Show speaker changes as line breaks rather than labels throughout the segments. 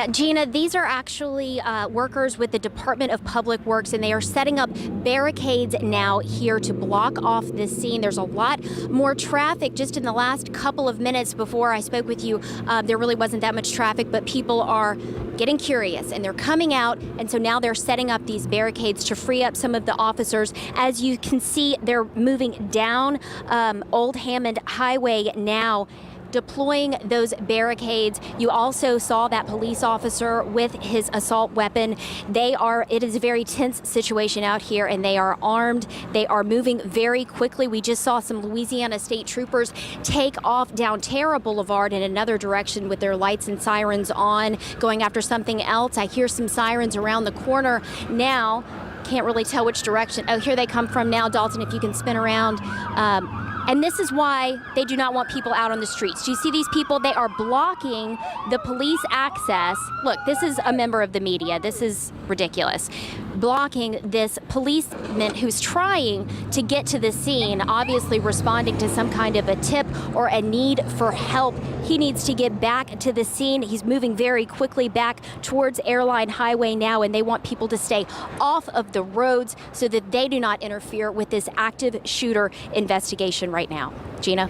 Yeah, Gina, these are actually workers with the Department of Public Works, and they are setting up barricades now here to block off this scene. There's a lot more traffic. Just in the last couple of minutes before I spoke with you, there really wasn't that much traffic, but people are getting curious and they're coming out, and so now they're setting up these barricades to free up some of the officers. As you can see, they're moving down Old Hammond Highway now, deploying those barricades. You also saw that police officer with his assault weapon. It is a very tense situation out here, and they are armed. They are moving very quickly. We just saw some Louisiana State Troopers take off down Terra Boulevard in another direction with their lights and sirens on, going after something else. I hear some sirens around the corner now. Can't really tell which direction. Oh, here they come from now. Dalton, if you can spin around. And this is why they do not want people out on the streets. Do you see these people? They are blocking the police access. Look, this is a member of the media. This is ridiculous. Blocking this policeman who's trying to get to the scene, obviously responding to some kind of a tip or a need for help. He needs to get back to the scene. He's moving very quickly back towards Airline Highway now, and they want people to stay off of the roads so that they do not interfere with this active shooter investigation right now. Gina?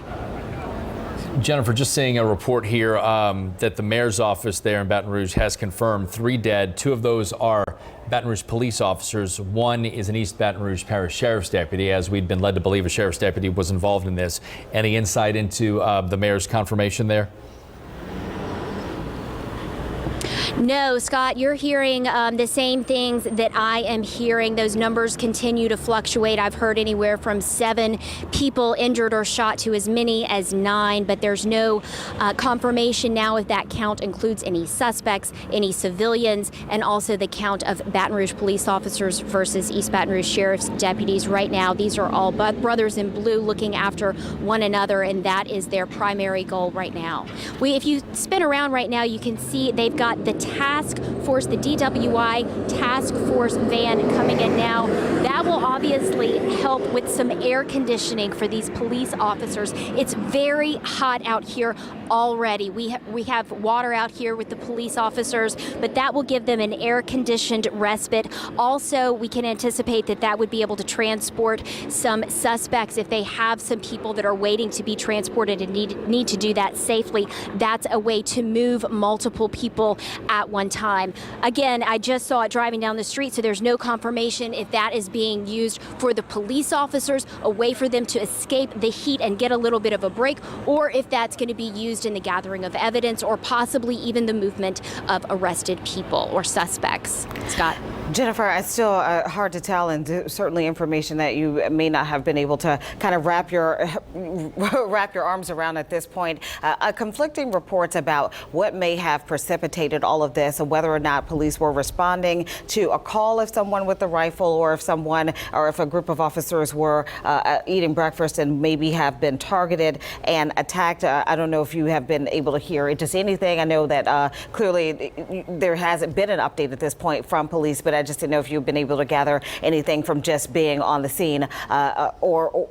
Jennifer, just seeing a report here that the mayor's office there in Baton Rouge has confirmed 3 dead. 2 of those are Baton Rouge police officers. 1 is an East Baton Rouge Parish Sheriff's deputy, as we'd been led to believe a sheriff's deputy was involved in this. Any insight into the mayor's confirmation there?
No, Scott, you're hearing the same things that I am hearing. Those numbers continue to fluctuate. I've heard anywhere from 7 people injured or shot to as many as 9, but there's no confirmation now if that count includes any suspects, any civilians, and also the count of Baton Rouge police officers versus East Baton Rouge Sheriff's deputies. Right now, these are all brothers in blue looking after one another, and that is their primary goal right now. If you spin around right now, you can see they've got the task force, the DWI task force van coming in now. That will obviously help with some air conditioning for these police officers. It's very hot out here already. We have water out here with the police officers, but that will give them an air-conditioned respite. Also, we can anticipate that that would be able to transport some suspects if they have some people that are waiting to be transported and need to do that safely. That's a way to move multiple people at one time. Again, I just saw it driving down the street, so there's no confirmation if that is being used for the police officers, a way for them to escape the heat and get a little bit of a break, or if that's going to be used in the gathering of evidence or possibly even the movement of arrested people or suspects. Scott?
Jennifer, it's still hard to tell, and certainly information that you may not have been able to kind of wrap your arms around at this point. Conflicting reports about what may have precipitated all of this, and whether or not police were responding to a call of someone with a rifle, or if a group of officers were eating breakfast and maybe have been targeted and attacked. I don't know if you have been able to hear just anything. I know that clearly there hasn't been an update at this point from police, but I just didn't know if you've been able to gather anything from just being on the scene, or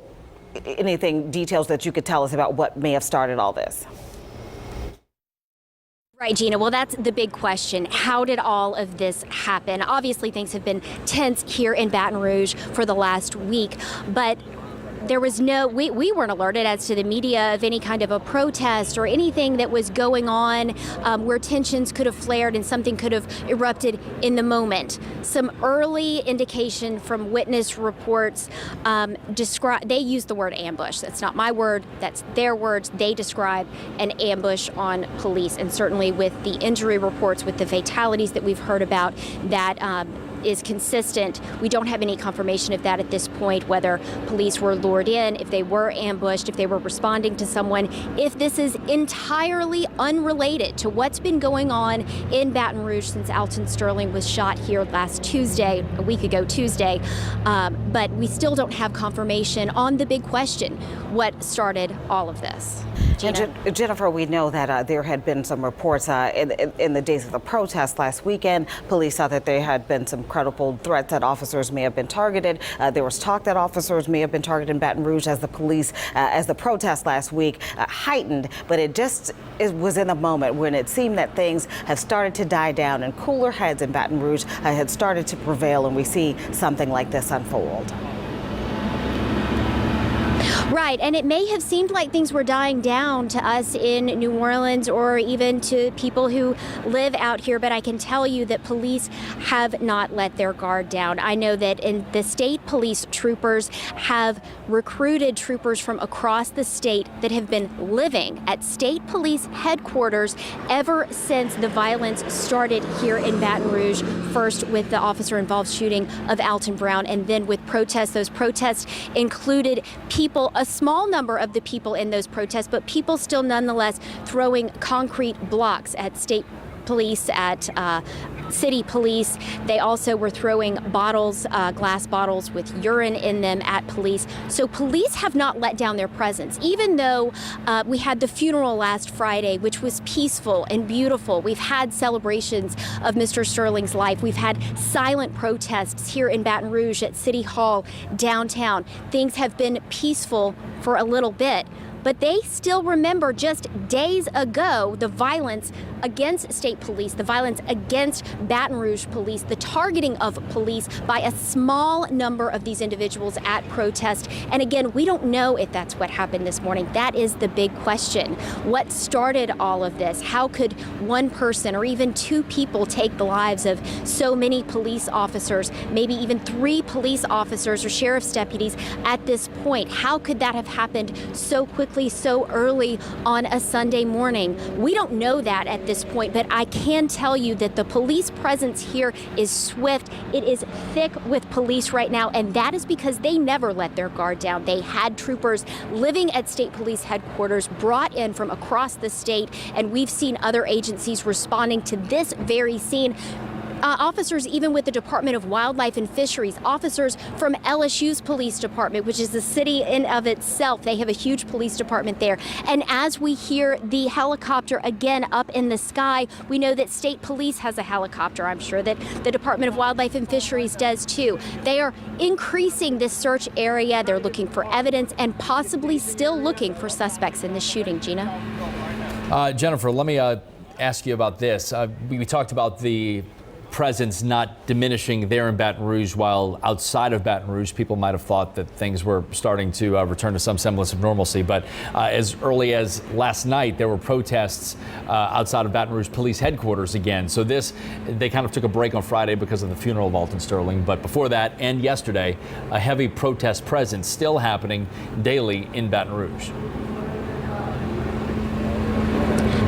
anything, details that you could tell us about what may have started all this.
Right, Gina. Well, that's the big question. How did all of this happen? Obviously, things have been tense here in Baton Rouge for the last week, but there was we weren't alerted as to the media of any kind of a protest or anything that was going on where tensions could have flared and something could have erupted in the moment. Some early indication from witness reports they use the word ambush. That's not my word, that's their words. They describe an ambush on police, and certainly with the injury reports, with the fatalities that we've heard about, that is consistent. We don't have any confirmation of that at this point, whether police were lured in, if they were ambushed, if they were responding to someone, if this is entirely unrelated to what's been going on in Baton Rouge since Alton Sterling was shot here last Tuesday, a week ago Tuesday. But we still don't have confirmation on the big question, what started all of this. Gina.
Jennifer, we know that there had been some reports in the days of the protest last weekend. Police thought that there had been some credible threats that officers may have been targeted. There was talk that officers may have been targeted in Baton Rouge as the protest last week heightened. But it was in a moment when it seemed that things have started to die down and cooler heads in Baton Rouge had started to prevail, and we see something like this unfold.
Right, and it may have seemed like things were dying down to us in New Orleans or even to people who live out here, but I can tell you that police have not let their guard down. I know that the state police troopers have recruited troopers from across the state that have been living at state police headquarters ever since the violence started here in Baton Rouge, first with the officer-involved shooting of Alton Brown and then with protests. Those protests included people, a small number of the people in those protests, but people still nonetheless throwing concrete blocks at state police, at city police. They also were throwing bottles, glass bottles with urine in them at police. So police have not let down their presence, even though we had the funeral last Friday, which was peaceful and beautiful. We've had celebrations of Mr. Sterling's life. We've had silent protests here in Baton Rouge at City Hall downtown. Things have been peaceful for a little bit. But they still remember just days ago the violence against state police, the violence against Baton Rouge police, the targeting of police by a small number of these individuals at protest. And again, we don't know if that's what happened this morning. That is the big question. What started all of this? How could one person or even two people take the lives of so many police officers, maybe even 3 police officers or sheriff's deputies at this point? How could that have happened so quickly, so early on a Sunday morning? We don't know that at this point, but I can tell you that the police presence here is swift. It is thick with police right now, and that is because they never let their guard down. They had troopers living at state police headquarters brought in from across the state, and we've seen other agencies responding to this very scene. Officers even with the Department of Wildlife and Fisheries, officers from LSU's police department, which is the city in of itself. They have a huge police department there. And as we hear the helicopter again up in the sky, we know that state police has a helicopter. I'm sure that the Department of Wildlife and Fisheries does too. They are increasing this search area. They're looking for evidence and possibly still looking for suspects in this shooting. Gina?
Jennifer, let me ask you about this. We talked about the presence not diminishing there in Baton Rouge, while outside of Baton Rouge, people might have thought that things were starting to return to some semblance of normalcy. But as early as last night, there were protests outside of Baton Rouge police headquarters again. So they kind of took a break on Friday because of the funeral of Alton Sterling. But before that and yesterday, a heavy protest presence still happening daily in Baton Rouge.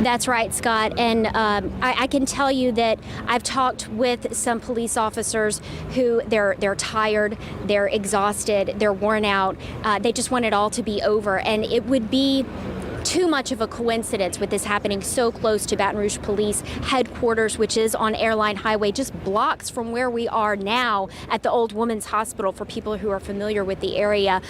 That's right, Scott. And I can tell you that I've talked with some police officers who they're tired, they're exhausted, they're worn out. They just want it all to be over. And it would be too much of a coincidence with this happening so close to Baton Rouge Police headquarters, which is on Airline Highway, just blocks from where we are now at the Old Women's Hospital, for people who are familiar with the area,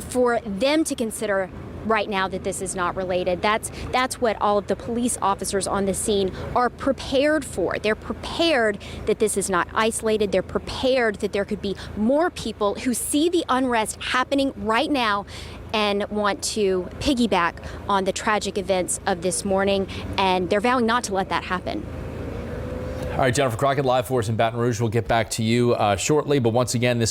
for them to consider right now that this is not related. That's what all of the police officers on the scene are prepared for. They're prepared that this is not isolated. They're prepared that there could be more people who see the unrest happening right now and want to piggyback on the tragic events of this morning, and they're vowing not to let that happen.
All right, Jennifer Crockett, live for us in Baton Rouge. We'll get back to you shortly, but once again, this is